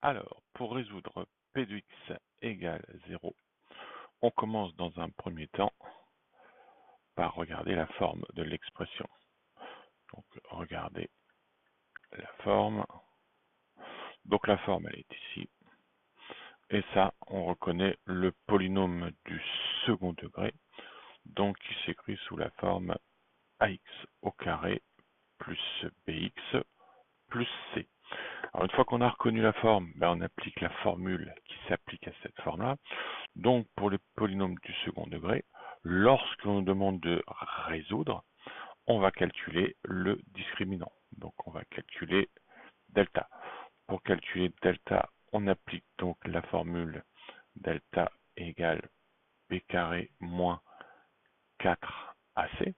Alors, pour résoudre p de x égale 0, on commence dans un premier temps par regarder la forme de l'expression. Donc, regardez la forme. Donc, la forme, elle est ici. Et ça, on reconnaît le polynôme du second degré, donc qui s'écrit sous la forme ax au carré plus bx plus c. Alors, une fois qu'on a reconnu la forme, on applique la formule qui s'applique à cette forme-là. Donc, pour les polynômes du second degré, lorsqu'on nous demande de résoudre, on va calculer le discriminant. Donc, on va calculer delta. Pour calculer delta, on applique donc la formule delta égale b carré moins 4ac.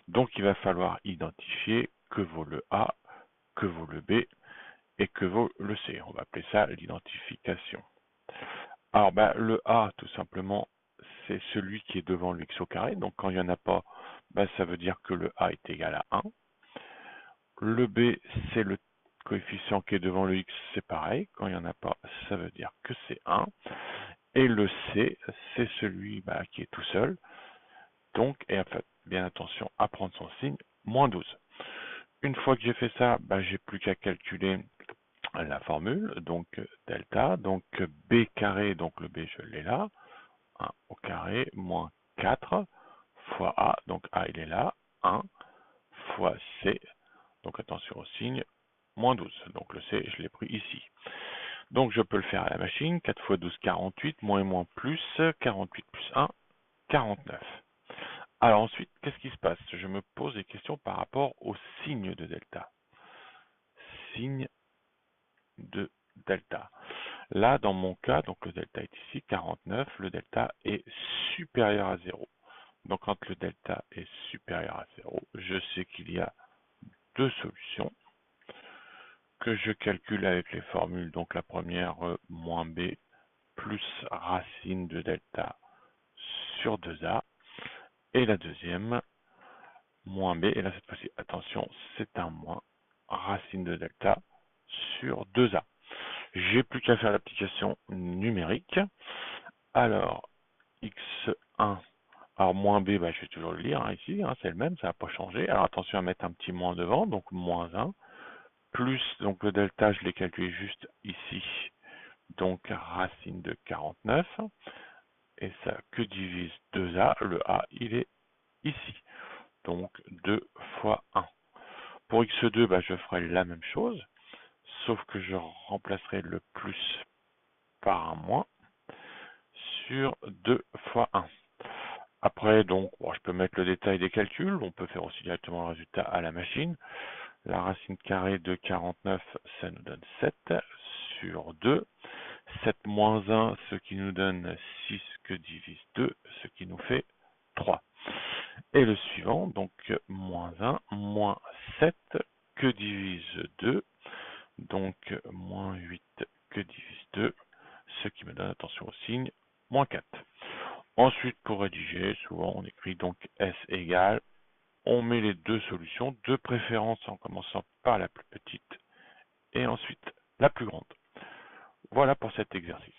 Donc, il va falloir identifier que vaut le a, que vaut le b et que vaut le c. On va appeler ça l'identification. Alors, le a, tout simplement, c'est celui qui est devant le x au carré. Donc, quand il n'y en a pas, ça veut dire que le a est égal à 1. Le b, c'est le coefficient qui est devant le x, c'est pareil. Quand il n'y en a pas, ça veut dire que c'est 1. Et le c, c'est celui qui est tout seul. Donc, et en fait, bien attention à prendre son signe, moins 12. Une fois que j'ai fait ça, j'ai plus qu'à calculer la formule, donc delta, donc b carré, donc le b je l'ai là, 1 au carré, moins 4 fois a, donc a il est là, 1 fois c, donc attention au signe, moins 12, donc le c je l'ai pris ici. Donc je peux le faire à la machine, 4 fois 12, 48, moins et moins plus, 48 plus 1, 49. Alors ensuite, qu'est-ce qui se passe? Je me pose des questions par rapport au signe de delta. Signe de delta. Là, dans mon cas, donc le delta est ici, 49, le delta est supérieur à 0. Donc quand le delta est supérieur à 0, je sais qu'il y a deux solutions que je calcule avec les formules. Donc la première, moins b plus racine de delta sur 2a. Et la deuxième, moins b, et là cette fois-ci, attention, c'est un moins, racine de delta sur 2a. J'ai plus qu'à faire l'application numérique. Alors, x1, alors moins b, je vais toujours le lire ici, c'est le même, ça n'a pas changé. Alors attention à mettre un petit moins devant, donc moins 1, plus, donc le delta, je l'ai calculé juste ici, donc racine de 49, et ça, que divise 2a, le a, il est ici, donc 2 fois 1. Pour x2, je ferai la même chose, sauf que je remplacerai le plus par un moins sur 2 fois 1. Après, donc, je peux mettre le détail des calculs. On peut faire aussi directement le résultat à la machine. La racine carrée de 49, ça nous donne 7 sur 2. 7 moins 1, ce qui nous donne 6 que divise 2, ce qui nous fait 3. Et le suivant, donc moins 1, moins 7 que divise 2, donc moins 8 que divise 2, ce qui me donne, attention au signe, moins 4. Ensuite, pour rédiger, souvent on écrit donc S égale, on met les deux solutions, de préférence en commençant par la plus petite et ensuite la plus grande. Voilà pour cet exercice.